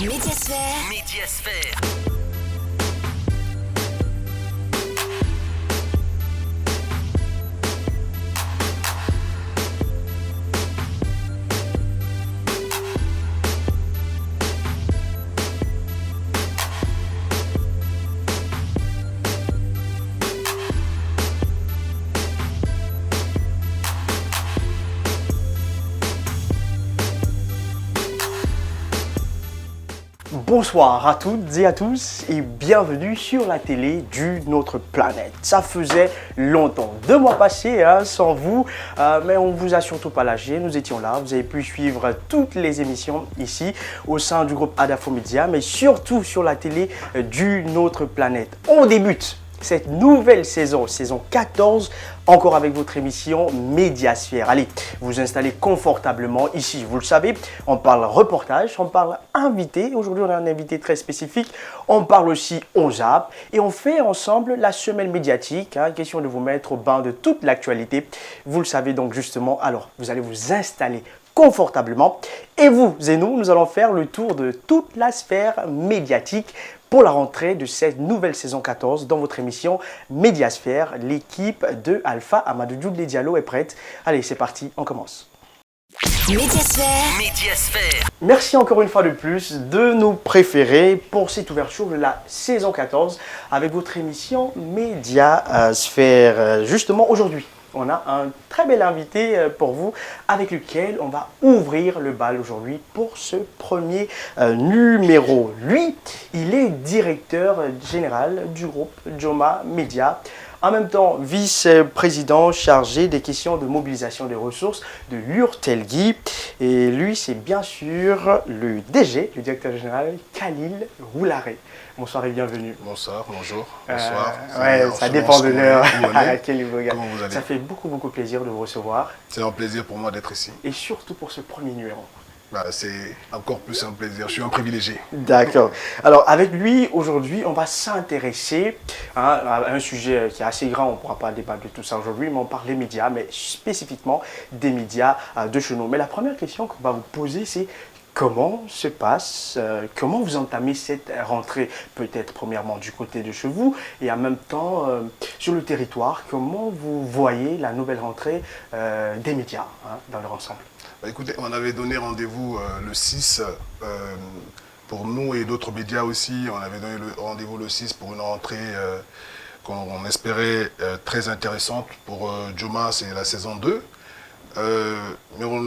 Médiasphère. Médiasphère. Bonsoir à toutes et à tous et bienvenue sur la télé d'une autre planète. Ça faisait longtemps, 2 mois passés sans vous, mais on ne vous a surtout pas lâché. Nous étions là, vous avez pu suivre toutes les émissions ici au sein du groupe Adafo Media, mais surtout sur la télé d'une autre planète. On débute cette nouvelle saison, saison 14, encore avec votre émission Médiasphère. Allez, vous installez confortablement ici, vous le savez, on parle reportage, on parle invité. Aujourd'hui, on a un invité très spécifique. On parle aussi on zappe et on fait ensemble la semaine médiatique. Question de vous mettre au bain de toute l'actualité. Vous le savez donc justement, alors vous allez vous installer confortablement et vous et nous allons faire le tour de toute la sphère médiatique pour la rentrée de cette nouvelle saison 14 dans votre émission Médiasphère. L'équipe de Alpha Amadou Djoudlé Diallo est prête. Allez, c'est parti, on commence. Médiasphère. Médiasphère. Merci encore une fois de plus de nous préférer pour cette ouverture de la saison 14 avec votre émission Médiasphère. Justement, aujourd'hui, on a un très bel invité pour vous avec lequel on va ouvrir le bal aujourd'hui pour ce premier numéro. Lui, il est directeur général du groupe Joma Media. En même temps, vice-président chargé des questions de mobilisation des ressources de l'Urtelgui. Et lui, c'est bien sûr le DG, le directeur général Khalil Roularé. Bonsoir et bienvenue. Bonsoir, bonjour, bonsoir. Ça dépend de l'heure à à laquelle vous regardez. Comment vous allez? Ça fait beaucoup plaisir de vous recevoir. C'est un plaisir pour moi d'être ici. Et surtout pour ce premier numéro. C'est encore plus un plaisir, je suis un privilégié. D'accord. Alors avec lui, aujourd'hui, on va s'intéresser à un sujet qui est assez grand. On ne pourra pas débattre de tout ça aujourd'hui, mais on parle des médias, mais spécifiquement des médias de chez nous. Mais la première question qu'on va vous poser, c'est comment se passe, comment vous entamez cette rentrée, peut-être premièrement du côté de chez vous et en même temps sur le territoire, comment vous voyez la nouvelle rentrée des médias dans leur ensemble? Écoutez, on avait donné rendez-vous le 6 pour nous et d'autres médias aussi. On avait donné le rendez-vous le 6 pour une rentrée qu'on espérait très intéressante pour Joma, c'est la saison 2. Mais on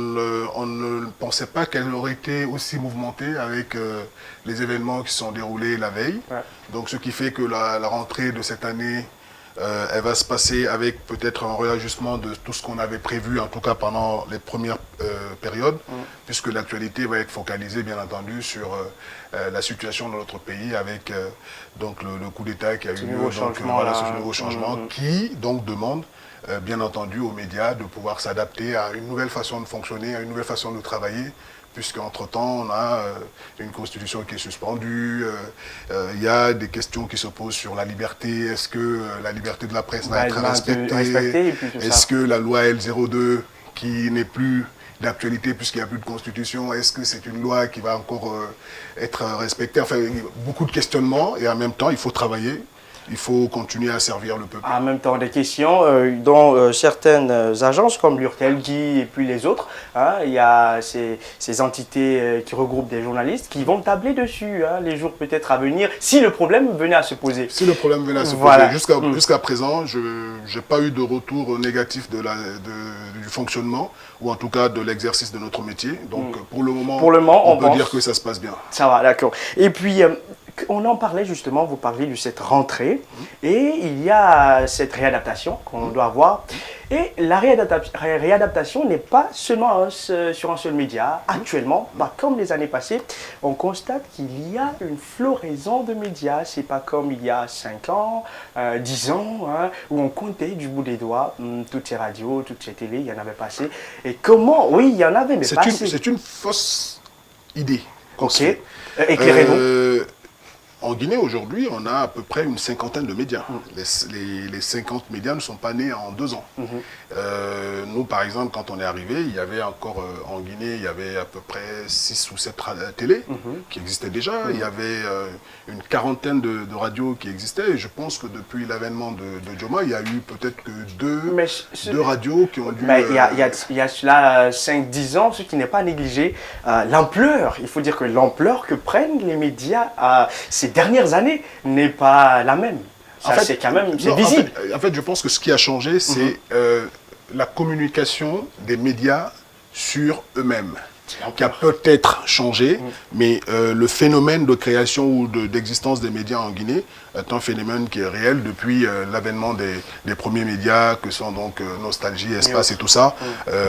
ne pensait pas qu'elle aurait été aussi mouvementée avec les événements qui se sont déroulés la veille. Ouais. Donc ce qui fait que la rentrée de cette année, elle va se passer avec peut-être un réajustement de tout ce qu'on avait prévu, en tout cas pendant les premières périodes, puisque l'actualité va être focalisée bien entendu sur la situation dans notre pays avec donc le coup d'État qui a eu lieu, ce nouveau changement qui donc demande bien entendu aux médias de pouvoir s'adapter à une nouvelle façon de fonctionner, à une nouvelle façon de travailler, puisqu'entre-temps, on a une constitution qui est suspendue, il y a des questions qui se posent sur la liberté. Est-ce que la liberté de la presse va être respectée? Est-ce que la loi L02, qui n'est plus d'actualité puisqu'il n'y a plus de constitution, est-ce que c'est une loi qui va encore être respectée? Enfin, beaucoup de questionnements et en même temps, il faut travailler. Il faut continuer à servir le peuple. En même temps, des questions dont certaines agences comme l'Urtelgui et puis les autres, il y a ces entités qui regroupent des journalistes qui vont tabler dessus les jours peut-être à venir, si le problème venait à se poser. Si le problème venait à se poser. Jusqu'à présent, je n'ai pas eu de retour négatif du fonctionnement, ou en tout cas de l'exercice de notre métier. Donc pour le moment, on peut dire que ça se passe bien. Ça va, d'accord. Et puis, on en parlait justement, vous parliez de cette rentrée, et il y a cette réadaptation qu'on doit avoir. Et la réadaptation n'est pas seulement sur un seul média. Actuellement, comme les années passées, on constate qu'il y a une floraison de médias. C'est pas comme il y a 5 ans, 10 ans, où on comptait du bout des doigts toutes ces radios, toutes ces télés, il y en avait pas assez. Et comment? Oui, il y en avait, mais pas assez. C'est une fausse idée. Ok, éclairez-nous. en Guinée, aujourd'hui, on a à peu près une cinquantaine de médias. Les 50 médias ne sont pas nés en 2 ans. Nous, par exemple, quand on est arrivé, il y avait encore, en Guinée, il y avait à peu près 6 ou 7 télés qui existaient déjà. Il y avait une quarantaine de radios qui existaient. Et je pense que depuis l'avènement de Joma, il y a eu peut-être que deux radios qui ont dû... Il y a cela 5-10 ans, ce qui n'est pas négligé, l'ampleur. Il faut dire que l'ampleur que prennent les médias ces dernières années n'est pas la même. C'est quand même visible. En fait, je pense que ce qui a changé, c'est la communication des médias sur eux-mêmes, qui a peut-être changé, mais le phénomène de création ou d'existence des médias en Guinée est un phénomène qui est réel depuis l'avènement des premiers médias, que sont donc Nostalgie, Espace et tout ça,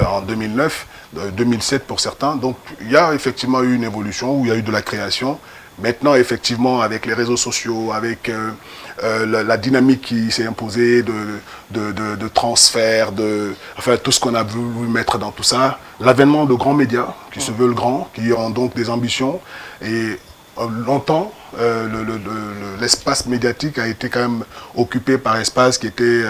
en 2009, 2007 pour certains. Donc il y a effectivement eu une évolution, où il y a eu de la création. Maintenant, effectivement, avec les réseaux sociaux, avec la dynamique qui s'est imposée de transfert, enfin tout ce qu'on a voulu mettre dans tout ça, l'avènement de grands médias qui se veulent grands, qui ont donc des ambitions. Et longtemps, l'espace médiatique a été quand même occupé par Espace, qui était...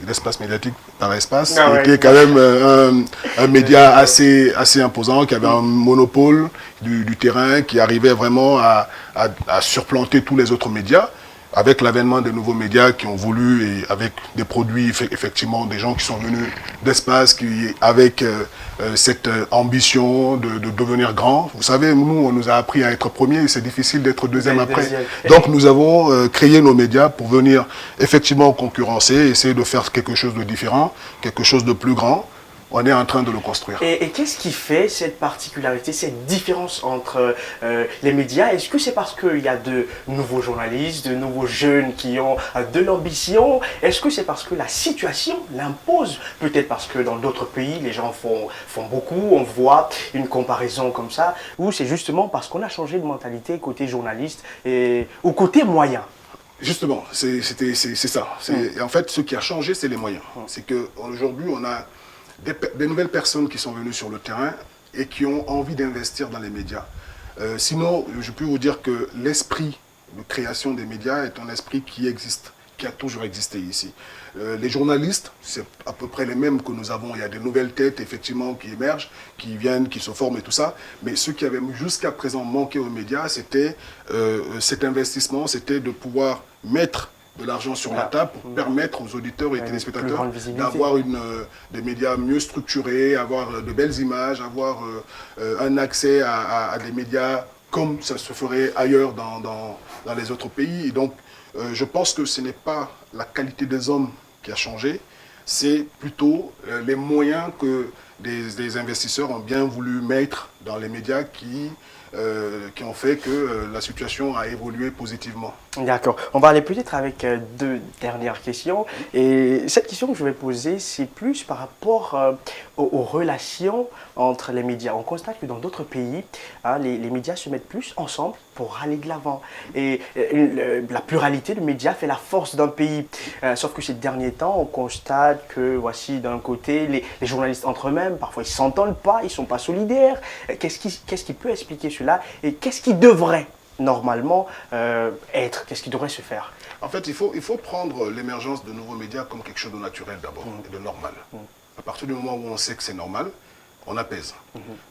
l'espace médiatique par Espace, était quand même un média assez imposant, qui avait un monopole du terrain, qui arrivait vraiment à surplanter tous les autres médias. Avec l'avènement des nouveaux médias qui ont voulu, et avec des produits, effectivement, des gens qui sont venus d'Espace, avec cette ambition de devenir grand. Vous savez, nous, on nous a appris à être premier, c'est difficile d'être deuxième après. Donc, nous avons créé nos médias pour venir, effectivement, concurrencer, essayer de faire quelque chose de différent, quelque chose de plus grand. On est en train de le construire. Et qu'est-ce qui fait cette particularité, cette différence entre les médias? Est-ce que c'est parce qu'il y a de nouveaux journalistes, de nouveaux jeunes qui ont de l'ambition? Est-ce que c'est parce que la situation l'impose? Peut-être parce que dans d'autres pays, les gens font beaucoup, on voit une comparaison comme ça, ou c'est justement parce qu'on a changé de mentalité côté journaliste ou côté moyen? Justement, c'est ça. En fait, ce qui a changé, c'est les moyens. C'est qu'aujourd'hui, on a des nouvelles personnes qui sont venues sur le terrain et qui ont envie d'investir dans les médias. Sinon, je peux vous dire que l'esprit de création des médias est un esprit qui existe, qui a toujours existé ici. Les journalistes, c'est à peu près les mêmes que nous avons. Il y a des nouvelles têtes, effectivement, qui émergent, qui viennent, qui se forment et tout ça. Mais ce qui avait jusqu'à présent manqué aux médias, c'était cet investissement, c'était de pouvoir mettre de l'argent sur la table pour permettre aux auditeurs et téléspectateurs d'avoir des médias mieux structurés, avoir de belles images, avoir un accès à des médias comme ça se ferait ailleurs dans les autres pays. Et donc, je pense que ce n'est pas la qualité des hommes qui a changé, c'est plutôt les moyens que des investisseurs ont bien voulu mettre dans les médias qui ont fait que la situation a évolué positivement. D'accord. On va aller peut-être avec 2 dernières questions. Et cette question que je vais poser, c'est plus par rapport aux relations entre les médias. On constate que dans d'autres pays, les médias se mettent plus ensemble pour aller de l'avant. Et la pluralité de médias fait la force d'un pays. Sauf que ces derniers temps, on constate que, voici, d'un côté, les journalistes entre eux-mêmes, parfois ils ne s'entendent pas, ils ne sont pas solidaires. Qu'est-ce qui peut expliquer cela? Et qu'est-ce qui devrait normalement qu'est-ce qui devrait se faire? En fait, il faut prendre l'émergence de nouveaux médias comme quelque chose de naturel d'abord et de normal. À partir du moment où on sait que c'est normal, on apaise.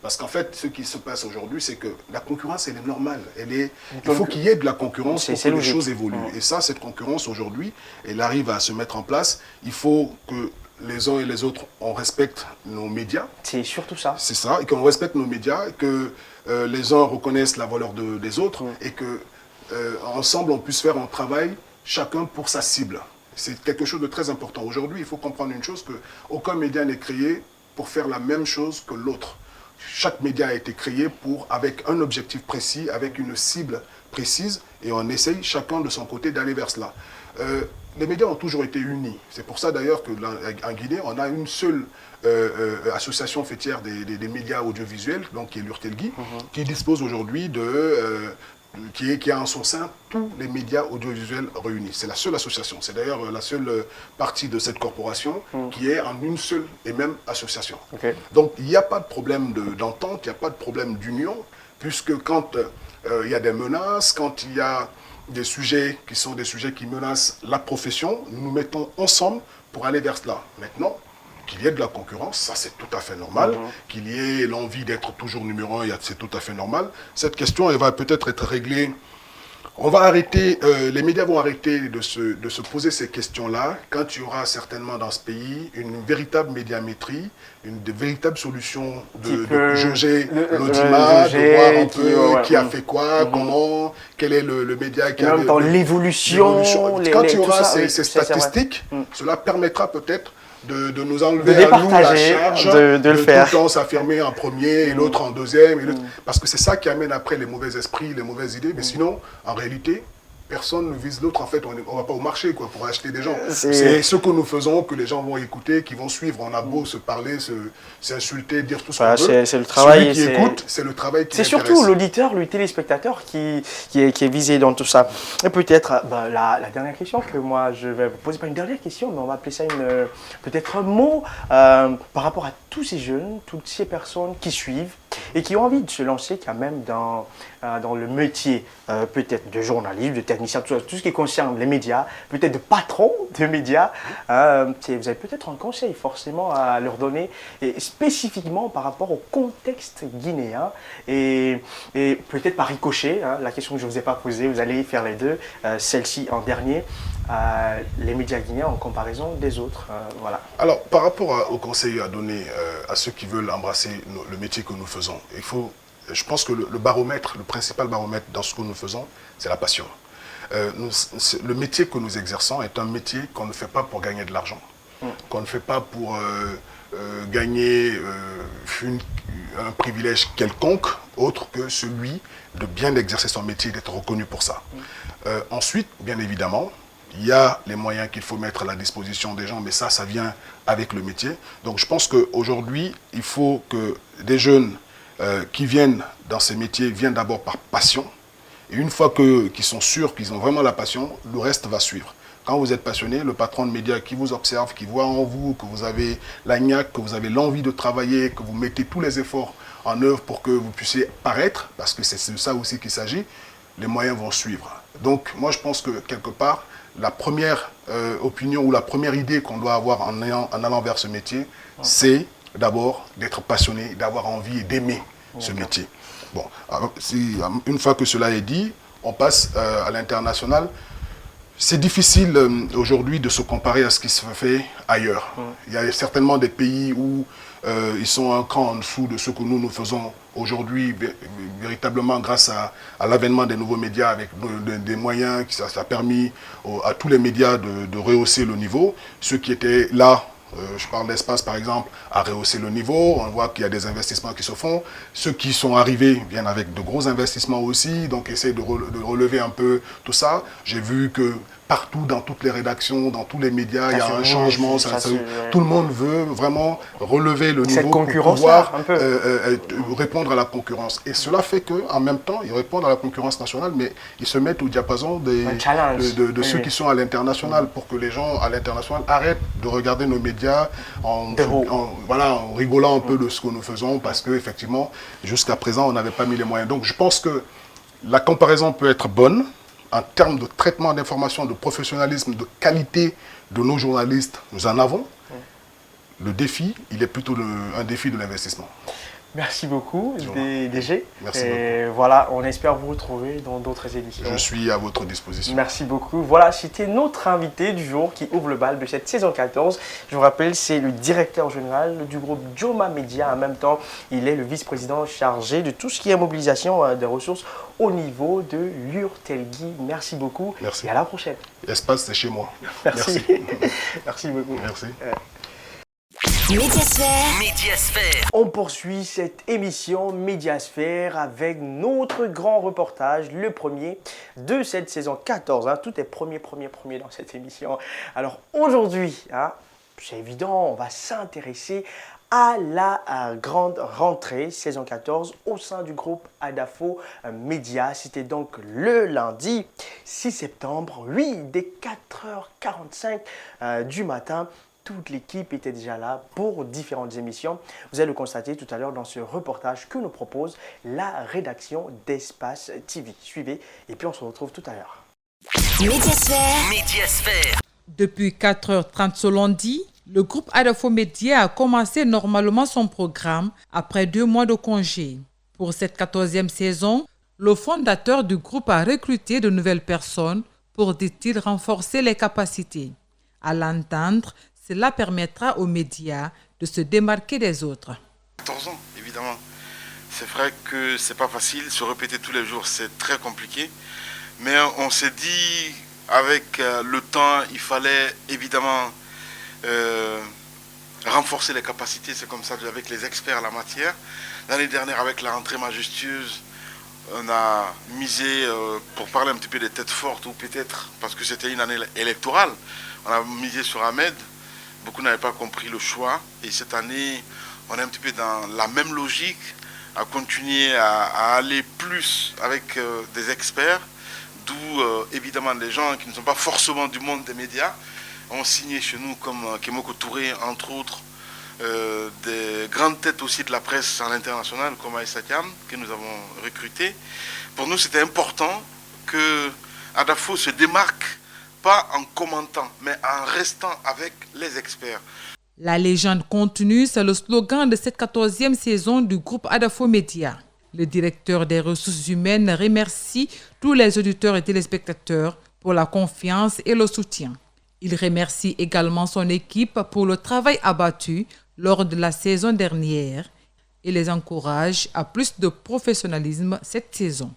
Parce qu'en fait, ce qui se passe aujourd'hui, c'est que la concurrence, elle est normale. Il faut qu'il y ait de la concurrence pour que les choses évoluent. Et ça, cette concurrence aujourd'hui, elle arrive à se mettre en place. Il faut que les uns et les autres, on respecte nos médias. C'est surtout ça. C'est ça, et qu'on respecte nos médias, que les uns reconnaissent la valeur des autres, et que ensemble, on puisse faire un travail, chacun pour sa cible. C'est quelque chose de très important. Aujourd'hui, il faut comprendre une chose, qu'aucun média n'est créé pour faire la même chose que l'autre. Chaque média a été créé avec un objectif précis, avec une cible précise, et on essaye chacun de son côté d'aller vers cela. Les médias ont toujours été unis. C'est pour ça d'ailleurs qu'en Guinée, on a une seule association fêtière des médias audiovisuels, donc qui est l'URTELGUI, qui dispose aujourd'hui qui a en son sein tous les médias audiovisuels réunis. C'est la seule association. C'est d'ailleurs la seule partie de cette corporation qui est en une seule et même association. Donc il n'y a pas de problème d'entente, il n'y a pas de problème d'union, puisque quand il y a des menaces, quand il y a des sujets qui sont des sujets qui menacent la profession, nous nous mettons ensemble pour aller vers cela. Maintenant, qu'il y ait de la concurrence, ça c'est tout à fait normal. Qu'il y ait l'envie d'être toujours numéro un, c'est tout à fait normal. Cette question, elle va peut-être être réglée. On va arrêter, les médias vont arrêter de se poser ces questions-là quand il y aura certainement dans ce pays une véritable médiamétrie, une véritable solution de juger l'audimat, de voir un peu qui a fait quoi, comment, quel est le média qui a... Dans l'évolution, quand il y aura ces statistiques, cela permettra peut-être de nous enlever à nous la charge de le faire. Tout le temps s'affirmer en premier et l'autre en deuxième. Parce que c'est ça qui amène après les mauvais esprits, les mauvaises idées. Mais sinon, en réalité, personne ne vise l'autre. En fait, on ne va pas au marché pour acheter des gens. C'est ce que nous faisons, que les gens vont écouter, qui vont suivre. On a beau se parler, s'insulter, dire tout ce qu'on veut. C'est le travail. Celui qui écoute, c'est le travail qui C'est surtout l'auditeur, le téléspectateur qui est visé dans tout ça. Et peut-être, la dernière question que moi je vais vous poser, pas une dernière question, mais on va appeler ça peut-être un mot par rapport à tous ces jeunes, toutes ces personnes qui suivent et qui ont envie de se lancer quand même dans le métier peut-être de journaliste, de technicien, tout ce qui concerne les médias, peut-être de patron de médias. Vous avez peut-être un conseil forcément à leur donner, et spécifiquement par rapport au contexte guinéen et peut-être par ricochet, la question que je ne vous ai pas posée, vous allez faire les deux, celle-ci en dernier. Les médias guinéens en comparaison des autres. Voilà. Alors, par rapport au conseil à donner à ceux qui veulent embrasser le métier que nous faisons, je pense que le baromètre, le principal baromètre dans ce que nous faisons, c'est la passion. Le métier que nous exerçons est un métier qu'on ne fait pas pour gagner de l'argent, qu'on ne fait pas pour gagner un privilège quelconque, autre que celui de bien exercer son métier et d'être reconnu pour ça. Ensuite, bien évidemment, il y a les moyens qu'il faut mettre à la disposition des gens, mais ça vient avec le métier. Donc je pense qu'aujourd'hui, il faut que des jeunes qui viennent dans ces métiers viennent d'abord par passion. Et une fois qu'ils sont sûrs qu'ils ont vraiment la passion, le reste va suivre. Quand vous êtes passionné, le patron de médias qui vous observe, qui voit en vous que vous avez la niaque, que vous avez l'envie de travailler, que vous mettez tous les efforts en œuvre pour que vous puissiez paraître, parce que c'est de ça aussi qu'il s'agit, les moyens vont suivre. Donc moi je pense que quelque part, la première opinion ou la première idée qu'on doit avoir en allant vers ce métier, c'est d'abord d'être passionné, d'avoir envie et d'aimer ce métier. Bon, alors, une fois que cela est dit, on passe à l'international. C'est difficile aujourd'hui de se comparer à ce qui se fait ailleurs. Il y a certainement des pays où ils sont un cran en dessous de ce que nous faisons aujourd'hui, véritablement grâce à l'avènement des nouveaux médias avec des moyens, ça a permis à tous les médias de rehausser le niveau. Ceux qui étaient là, je parle d'Espace par exemple, à rehausser le niveau. On voit qu'il y a des investissements qui se font. Ceux qui sont arrivés viennent avec de gros investissements aussi, donc essayer de relever un peu tout ça. J'ai vu que partout, dans toutes les rédactions, dans tous les médias, il y a un changement. Tout le monde veut vraiment relever le niveau pour pouvoir répondre à la concurrence. Et cela fait qu'en même temps, ils répondent à la concurrence nationale, mais ils se mettent au diapason de ceux qui sont à l'international pour que les gens à l'international arrêtent de regarder nos médias en rigolant un peu de ce que nous faisons, parce qu'effectivement, jusqu'à présent, on n'avait pas mis les moyens. Donc je pense que la comparaison peut être bonne, en termes de traitement d'information, de professionnalisme, de qualité de nos journalistes, nous en avons. Le défi, il est plutôt un défi de l'investissement. Merci beaucoup, DG. Merci beaucoup. Voilà, on espère vous retrouver dans d'autres éditions. Je suis à votre disposition. Merci beaucoup. Voilà, c'était notre invité du jour qui ouvre le bal de cette saison 14. Je vous rappelle, c'est le directeur général du groupe Joma Media. En même temps, il est le vice-président chargé de tout ce qui est mobilisation des ressources au niveau de l'URTELGUI. Merci beaucoup. Merci. Et à la prochaine. L'espace, c'est chez moi. Merci. Merci beaucoup. Merci. Médiasphère. On poursuit cette émission Médiasphère avec notre grand reportage, le premier de cette saison 14. Tout est premier dans cette émission. Alors aujourd'hui, c'est évident, on va s'intéresser à la grande rentrée saison 14 au sein du groupe Adafo Média. C'était donc le lundi 6 septembre, dès 4h45 du matin. toute l'équipe était déjà là pour différentes émissions. Vous allez le constater tout à l'heure dans ce reportage que nous propose la rédaction d'Espace TV. Suivez et puis on se retrouve tout à l'heure. Médiasphère. Depuis 4h30 ce lundi, le groupe Adafo Média a commencé normalement son programme après 2 mois de congé. Pour cette 14e saison, le fondateur du groupe a recruté de nouvelles personnes pour, dit-il, renforcer les capacités. À l'entendre, cela permettra aux médias de se démarquer des autres. 14 ans, évidemment. C'est vrai que c'est pas facile, se répéter tous les jours, c'est très compliqué. Mais on s'est dit, avec le temps, il fallait évidemment renforcer les capacités. C'est comme ça avec les experts en la matière. L'année dernière, avec la rentrée majestueuse, on a misé, pour parler un petit peu des têtes fortes, ou peut-être parce que c'était une année électorale, on a misé sur Ahmed. Beaucoup n'avaient pas compris le choix. Et cette année, on est un petit peu dans la même logique, à continuer à aller plus avec des experts, d'où évidemment des gens qui ne sont pas forcément du monde des médias ont signé chez nous, comme Kemoko Touré, entre autres, des grandes têtes aussi de la presse à l'international, comme Aïssa Thiam, que nous avons recruté. Pour nous, c'était important que Adafo se démarque, pas en commentant, mais en restant avec les experts. La légende continue, c'est le slogan de cette 14e saison du groupe Adafo Média. Le directeur des ressources humaines remercie tous les auditeurs et téléspectateurs pour la confiance et le soutien. Il remercie également son équipe pour le travail abattu lors de la saison dernière et les encourage à plus de professionnalisme cette saison.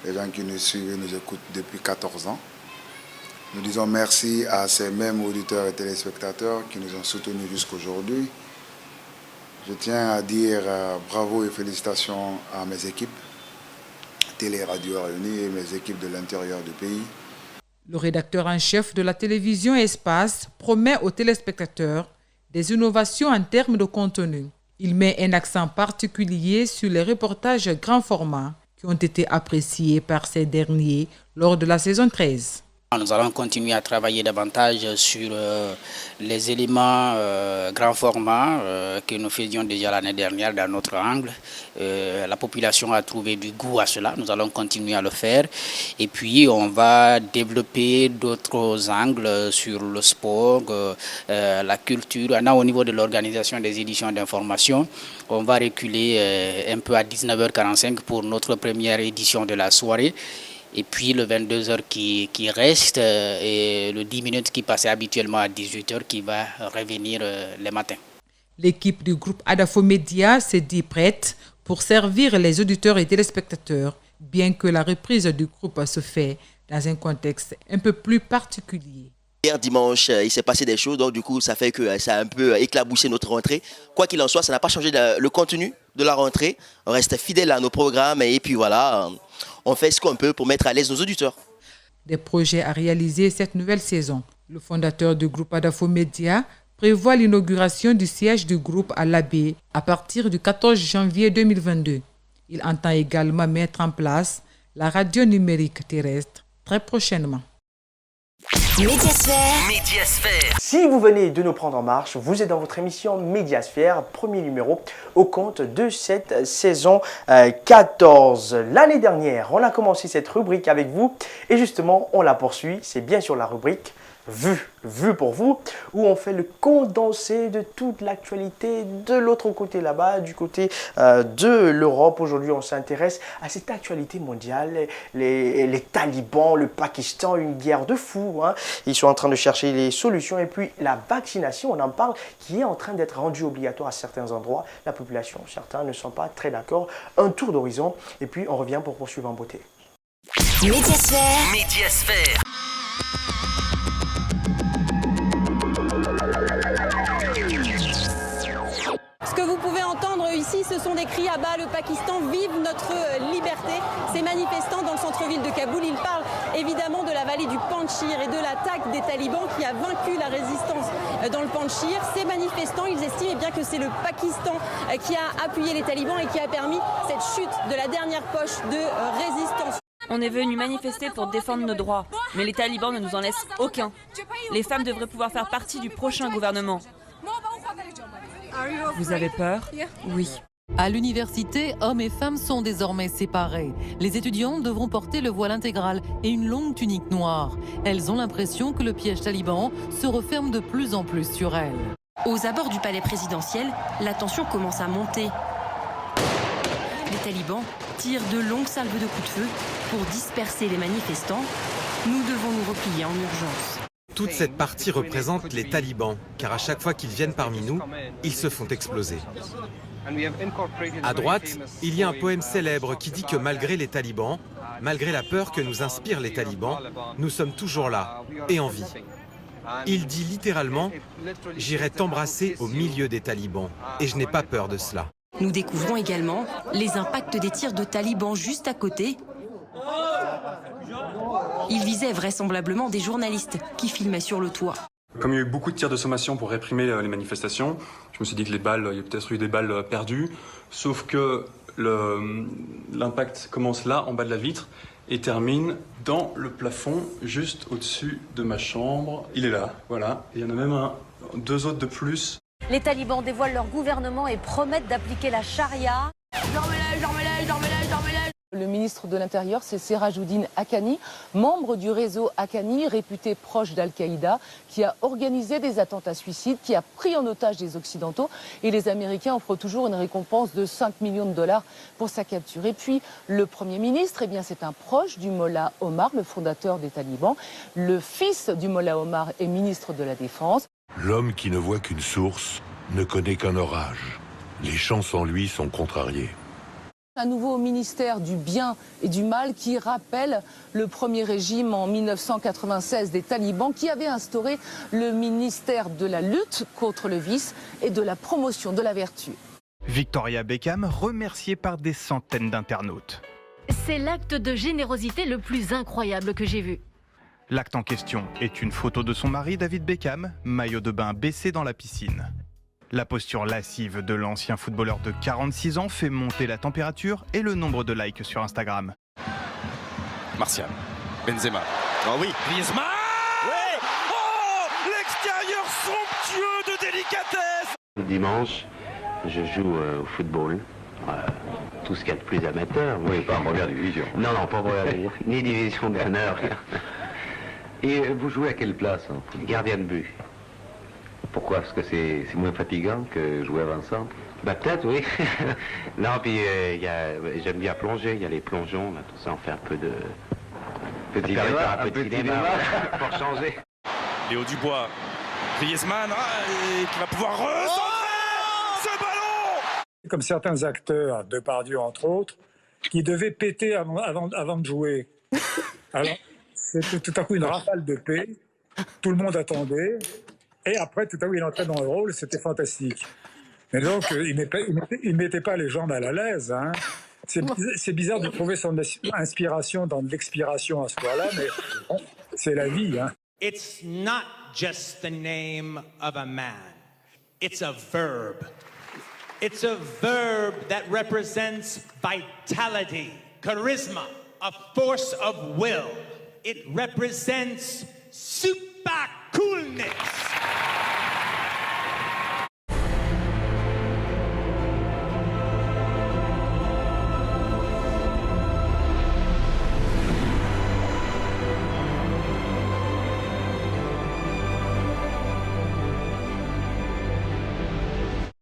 Les gens qui nous suivent et nous écoutent depuis 14 ans. Nous disons merci à ces mêmes auditeurs et téléspectateurs qui nous ont soutenus jusqu'aujourd'hui. Je tiens à dire bravo et félicitations à mes équipes, Télé et Radio Réunies et mes équipes de l'intérieur du pays. Le rédacteur en chef de la télévision Espace promet aux téléspectateurs des innovations en termes de contenu. Il met un accent particulier sur les reportages grand format qui ont été appréciés par ces derniers lors de la saison 13. Nous allons continuer à travailler davantage sur les éléments grand format que nous faisions déjà l'année dernière dans notre angle. La population a trouvé du goût à cela, nous allons continuer à le faire. Et puis on va développer d'autres angles sur le sport, la culture. Là, au niveau de l'organisation des éditions d'information, on va reculer un peu à 19h45 pour notre première édition de la soirée. Et puis le 22h qui reste et le 10 minutes qui passait habituellement à 18h qui va revenir les matins. L'équipe du groupe Adafo Média s'est dit prête pour servir les auditeurs et téléspectateurs, bien que la reprise du groupe se fait dans un contexte un peu plus particulier. Hier dimanche, il s'est passé des choses, donc du coup ça fait que ça a un peu éclaboussé notre rentrée. Quoi qu'il en soit, ça n'a pas changé le contenu de la rentrée. On reste fidèle à nos programmes et puis voilà, on fait ce qu'on peut pour mettre à l'aise nos auditeurs. Des projets à réaliser cette nouvelle saison. Le fondateur du groupe Adafo Média prévoit l'inauguration du siège du groupe à l'Abbé à partir du 14 janvier 2022. Il entend également mettre en place la radio numérique terrestre très prochainement. Médiasphère. Si vous venez de nous prendre en marche, vous êtes dans votre émission Médiasphère, premier numéro au compte de cette saison 14. L'année dernière, on a commencé cette rubrique avec vous et justement, on la poursuit. C'est bien sûr la rubrique Vue pour vous, où on fait le condensé de toute l'actualité de l'autre côté là-bas, du côté de l'Europe. Aujourd'hui, on s'intéresse à cette actualité mondiale, les talibans, le Pakistan, une guerre de fous. Hein. Ils sont en train de chercher les solutions et puis la vaccination, on en parle, qui est en train d'être rendue obligatoire à certains endroits. La population, certains ne sont pas très d'accord. Un tour d'horizon et puis on revient pour poursuivre en beauté. Médiasphère. Ce que vous pouvez entendre ici, ce sont des cris à bas, le Pakistan, vive notre liberté. Ces manifestants dans le centre-ville de Kaboul, ils parlent évidemment de la vallée du Panjshir et de l'attaque des talibans qui a vaincu la résistance dans le Panjshir. Ces manifestants, ils estiment eh bien, que c'est le Pakistan qui a appuyé les talibans et qui a permis cette chute de la dernière poche de résistance. On est venu manifester pour défendre nos droits, mais les talibans ne nous en laissent aucun. Les femmes devraient pouvoir faire partie du prochain gouvernement. Vous avez peur? Oui. À l'université, hommes et femmes sont désormais séparés. Les étudiantes devront porter le voile intégral et une longue tunique noire. Elles ont l'impression que le piège taliban se referme de plus en plus sur elles. Aux abords du palais présidentiel, la tension commence à monter. Les talibans tirent de longues salves de coups de feu pour disperser les manifestants. Nous devons nous replier en urgence. Toute cette partie représente les talibans, car à chaque fois qu'ils viennent parmi nous, ils se font exploser. À droite, il y a un poème célèbre qui dit que malgré les talibans, malgré la peur que nous inspirent les talibans, nous sommes toujours là et en vie. Il dit littéralement « J'irai t'embrasser au milieu des talibans et je n'ai pas peur de cela ». Nous découvrons également les impacts des tirs de talibans juste à côté. Ils visaient vraisemblablement des journalistes qui filmaient sur le toit. Comme il y a eu beaucoup de tirs de sommation pour réprimer les manifestations, je me suis dit que il y a peut-être eu des balles perdues, sauf que l'impact commence là, en bas de la vitre, et termine dans le plafond, juste au-dessus de ma chambre. Il est là, voilà. Et il y en a même deux autres de plus. Les talibans dévoilent leur gouvernement et promettent d'appliquer la charia. Le ministre de l'Intérieur, c'est Serajoudine Haqqani, membre du réseau Haqqani, réputé proche d'Al-Qaïda, qui a organisé des attentats suicides, qui a pris en otage des Occidentaux. Et les Américains offrent toujours une récompense de 5 millions de dollars pour sa capture. Et puis, le Premier ministre, eh bien, c'est un proche du Mollah Omar, le fondateur des talibans. Le fils du Mollah Omar est ministre de la Défense. L'homme qui ne voit qu'une source ne connaît qu'un orage. Les champs sans lui sont contrariés. Un nouveau ministère du bien et du mal qui rappelle le premier régime en 1996 des talibans qui avait instauré le ministère de la lutte contre le vice et de la promotion de la vertu. Victoria Beckham remerciée par des centaines d'internautes. C'est l'acte de générosité le plus incroyable que j'ai vu. L'acte en question est une photo de son mari David Beckham, maillot de bain baissé dans la piscine. La posture lascive de l'ancien footballeur de 46 ans fait monter la température et le nombre de likes sur Instagram. Martial, Benzema. Oh oui, Griezmann. Ouais. Oh, l'extérieur somptueux de délicatesse. Dimanche, je joue au football. Tout ce qu'il y a de plus amateur. Oui, pas en première division. Non, pas en première division. Ni division d'honneur. Et vous jouez à quelle place? Gardien de but. Pourquoi? Parce que c'est moins fatigant que jouer avant-centre? Bah peut-être, oui. Non, puis j'aime bien plonger, il y a les plongeons, là, tout ça, on fait un peu de cinéma pour changer. Léo Dubois, Griezmann, qui va pouvoir recentrer ce ballon. Comme certains acteurs, Depardieu entre autres, qui devaient péter avant de jouer. Alors, c'était tout à coup une rafale de paix, tout le monde attendait. Et après, tout à coup, il entrait dans le rôle, c'était fantastique. Mais donc, il ne mettait pas les gens mal à l'aise. Hein. C'est bizarre de trouver son inspiration dans de l'expiration à ce point-là, mais bon, c'est la vie. Hein. It's not just the name of a man. It's a verb. It's a verb that represents vitality, charisma, a force of will. It represents super coolness.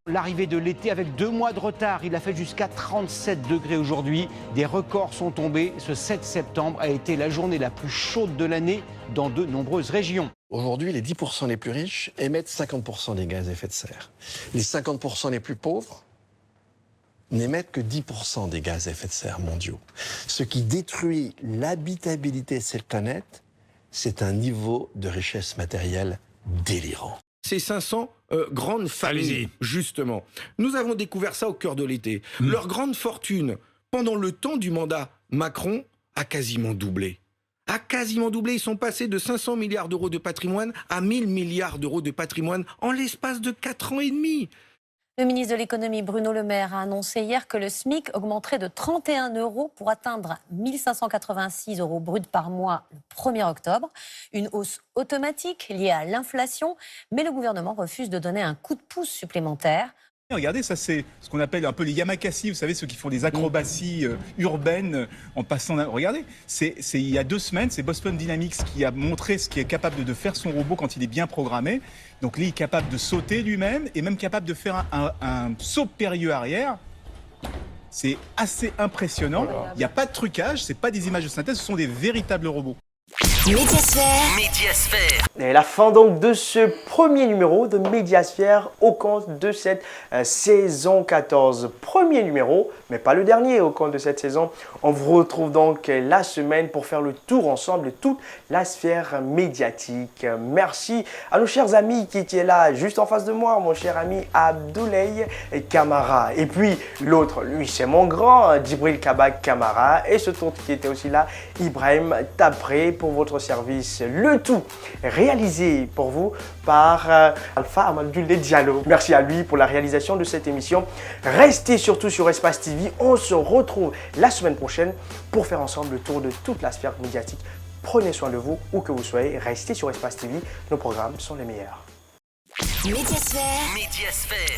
L'arrivée de l'été avec 2 mois de retard, il a fait jusqu'à 37 degrés aujourd'hui. Des records sont tombés. Ce 7 septembre a été la journée la plus chaude de l'année dans de nombreuses régions. Aujourd'hui, les 10% les plus riches émettent 50% des gaz à effet de serre. Les 50% les plus pauvres n'émettent que 10% des gaz à effet de serre mondiaux. Ce qui détruit l'habitabilité de cette planète, c'est un niveau de richesse matérielle délirant. Ces 500 grandes familles, justement. Nous avons découvert ça au cœur de l'été. Leur grande fortune, pendant le temps du mandat Macron, a quasiment doublé. A quasiment doublé. Ils sont passés de 500 milliards d'euros de patrimoine à 1000 milliards d'euros de patrimoine en l'espace de 4 ans et demi. Le ministre de l'économie Bruno Le Maire a annoncé hier que le SMIC augmenterait de 31 € pour atteindre 1 586 € bruts par mois le 1er octobre. Une hausse automatique liée à l'inflation, mais le gouvernement refuse de donner un coup de pouce supplémentaire. Regardez, ça c'est ce qu'on appelle un peu les yamakasi, vous savez, ceux qui font des acrobaties urbaines en passant... Regardez, il y a 2 semaines, c'est Boston Dynamics qui a montré ce qu'il est capable de faire son robot quand il est bien programmé. Donc là, il est capable de sauter lui-même et même capable de faire un saut périlleux arrière. C'est assez impressionnant. Il n'y a pas de trucage, c'est pas des images de synthèse, ce sont des véritables robots. Médiasphère. Et la fin donc de ce premier numéro de Médiasphère au compte de cette saison 14. Premier numéro, mais pas le dernier au compte de cette saison. On vous retrouve donc la semaine pour faire le tour ensemble de toute la sphère médiatique. Merci à nos chers amis qui étaient là juste en face de moi, mon cher ami Abdoulaye Camara. Et puis l'autre, lui c'est mon grand, Djibril Kabak Camara. Et ce tour qui était aussi là, Ibrahim Tapré pour votre service. Le tout réalisé pour vous par Alpha Amadou Diallo. Merci à lui pour la réalisation de cette émission. Restez surtout sur Espace TV. On se retrouve la semaine prochaine pour faire ensemble le tour de toute la sphère médiatique. Prenez soin de vous où que vous soyez. Restez sur Espace TV. Nos programmes sont les meilleurs. Médiasphère.